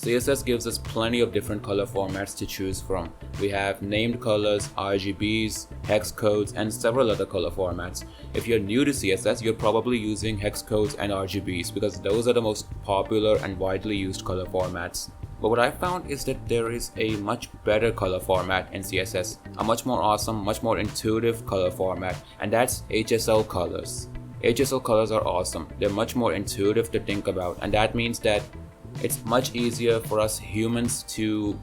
CSS gives us plenty of different color formats to choose from. We have named colors, RGBs, hex codes, and several other color formats. If you're new to CSS, you're probably using hex codes and RGBs because those are the most popular and widely used color formats. But what I found is that there is a much better color format in CSS, a much more awesome, much more intuitive color format, and that's HSL colors. HSL colors are awesome. They're much more intuitive to think about, and that means that it's much easier for us humans to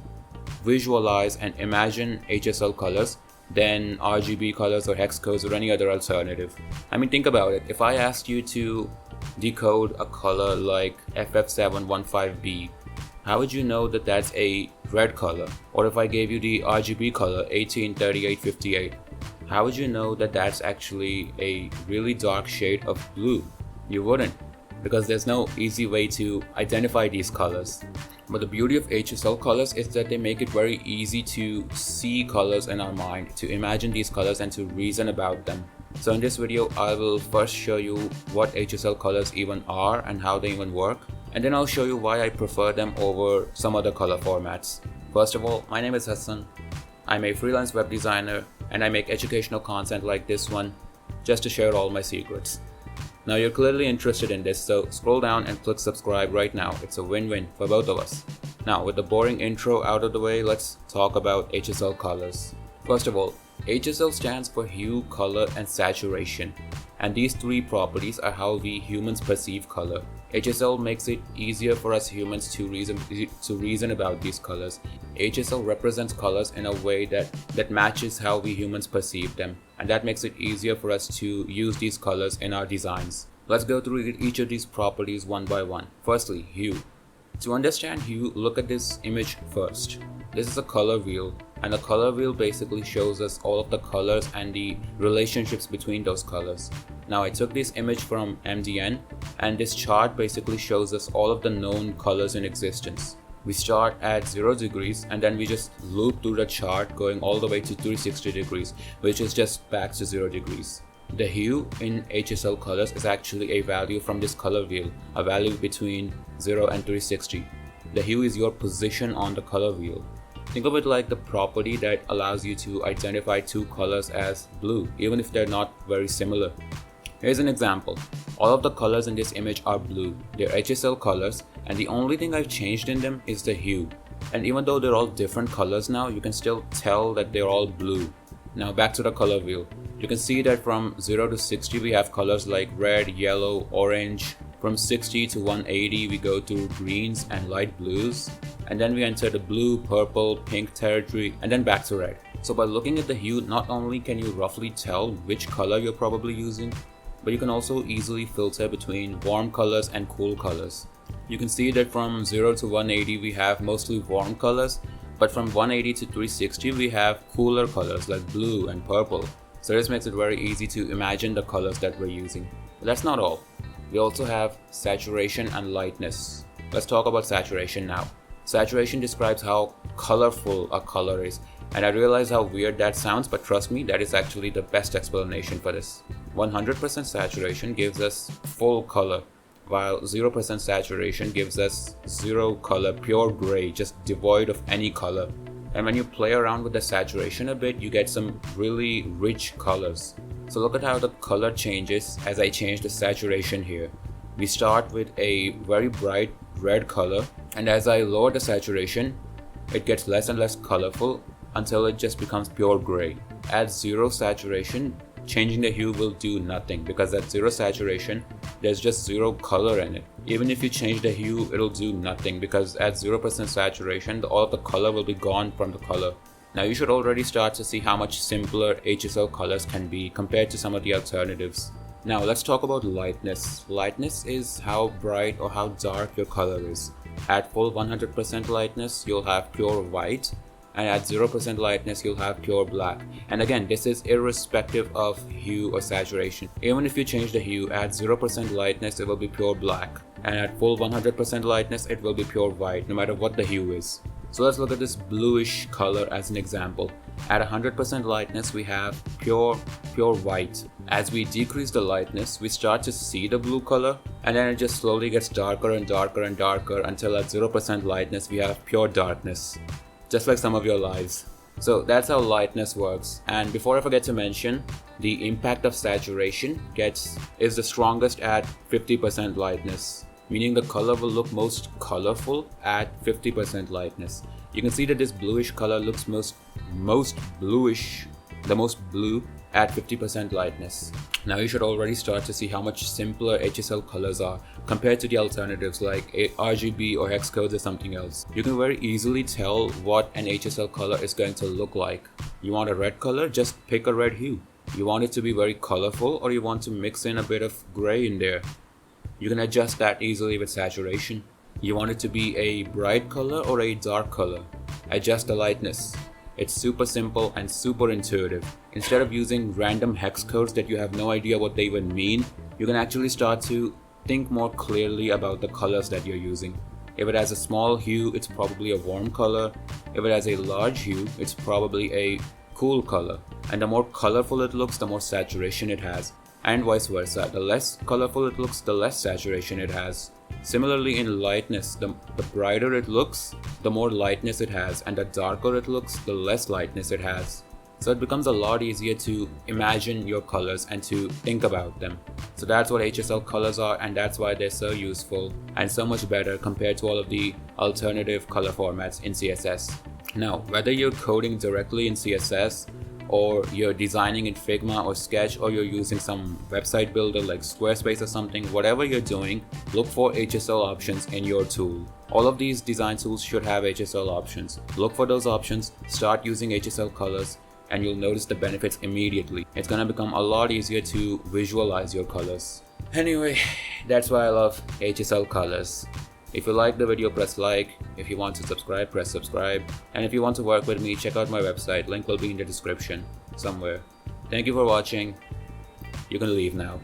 visualize and imagine HSL colors than RGB colors or hex codes or any other alternative. I mean, think about it. If I asked you to decode a color like FF715B, how would you know that that's a red color? Or if I gave you the RGB color 183858, how would you know that that's actually a really dark shade of blue? You wouldn't, because there's no easy way to identify these colors. But the beauty of HSL colors is that they make it very easy to see colors in our mind, to imagine these colors and to reason about them. So in this video, I will first show you what HSL colors even are and how they even work. And then I'll show you why I prefer them over some other color formats. First of all, my name is Hassan. I'm a freelance web designer and I make educational content like this one just to share all my secrets. Now you're clearly interested in this, so scroll down and click subscribe right now. It's a win-win for both of us. Now with the boring intro out of the way, let's talk about HSL colors. First of all, HSL stands for hue, color, and saturation. And these three properties are how we humans perceive color. HSL makes it easier for us humans to reason about these colors. HSL represents colors in a way that matches how we humans perceive them, and that makes it easier for us to use these colors in our designs. Let's go through each of these properties one by one. Firstly, hue. To understand hue, look at this image first. This is a color wheel, and a color wheel basically shows us all of the colors and the relationships between those colors. Now I took this image from MDN, and this chart basically shows us all of the known colors in existence. We start at 0 degrees and then we just loop through the chart going all the way to 360 degrees, which is just back to 0 degrees. The hue in HSL colors is actually a value from this color wheel, a value between 0 and 360. The hue is your position on the color wheel. Think of it like the property that allows you to identify two colors as blue, even if they're not very similar. Here's an example. All of the colors in this image are blue. They're HSL colors, and the only thing I've changed in them is the hue. And even though they're all different colors now, you can still tell that they're all blue. Now back to the color wheel. You can see that from 0 to 60 we have colors like red, yellow, orange. From 60 to 180 we go to greens and light blues. And then we enter the blue, purple, pink territory, and then back to red. So by looking at the hue, not only can you roughly tell which color you're probably using, but you can also easily filter between warm colors and cool colors. You can see that from 0 to 180 we have mostly warm colors, but from 180 to 360 we have cooler colors like blue and purple. So this makes it very easy to imagine the colors that we're using. But that's not all. We also have saturation and lightness. Let's talk about saturation now. Saturation describes how colorful a color is. And I realize how weird that sounds, but trust me, that is actually the best explanation for this. 100% saturation gives us full color, while 0% saturation gives us zero color, pure gray, just devoid of any color. And when you play around with the saturation a bit, you get some really rich colors. So look at how the color changes as I change the saturation here. We start with a very bright red color, and as I lower the saturation, it gets less and less colorful until it just becomes pure gray. At 0 saturation, changing the hue will do nothing because at 0 saturation, there's just 0 color in it. Even if you change the hue, it'll do nothing because at 0% saturation, all of the color will be gone from the color. Now you should already start to see how much simpler HSL colors can be compared to some of the alternatives. Now let's talk about lightness. Lightness is how bright or how dark your color is. At full 100% lightness, you'll have pure white, and at 0% lightness you'll have pure black. And again, this is irrespective of hue or saturation. Even if you change the hue, at 0% lightness it will be pure black, and at full 100% lightness it will be pure white, no matter what the hue is. So let's look at this bluish color as an example. At 100% lightness, we have pure white. As we decrease the lightness, we start to see the blue color, and then it just slowly gets darker and darker and darker until at 0% lightness, we have pure darkness. Just like some of your lives. So that's how lightness works. And before I forget to mention, the impact of saturation is the strongest at 50% lightness, meaning the color will look most colorful at 50% lightness. You can see that this bluish color looks most bluish, the most blue at 50% lightness. Now you should already start to see how much simpler HSL colors are compared to the alternatives like RGB or hex codes or something else. You can very easily tell what an HSL color is going to look like. You want a red color? Just pick a red hue. You want it to be very colorful, or you want to mix in a bit of gray in there. You can adjust that easily with saturation. You want it to be a bright color or a dark color. Adjust the lightness. It's super simple and super intuitive. Instead of using random hex codes that you have no idea what they even mean, you can actually start to think more clearly about the colors that you're using. If it has a small hue, it's probably a warm color. If it has a large hue, it's probably a cool color. And the more colorful it looks, the more saturation it has. And vice versa. The less colorful it looks, the less saturation it has. Similarly, in lightness, the brighter it looks, the more lightness it has, and the darker it looks, the less lightness it has. So it becomes a lot easier to imagine your colors and to think about them. So that's what HSL colors are, and that's why they're so useful and so much better compared to all of the alternative color formats in CSS. Now, whether you're coding directly in CSS, or you're designing in Figma or Sketch, or you're using some website builder like Squarespace or something, whatever you're doing, look for HSL options in your tool. All of these design tools should have HSL options. Look for those options, start using HSL colors, and you'll notice the benefits immediately. It's gonna become a lot easier to visualize your colors. Anyway, that's why I love HSL colors. If you like the video, press like. If you want to subscribe, press subscribe. And if you want to work with me, check out my website. Link will be in the description somewhere. Thank you for watching. You can leave now.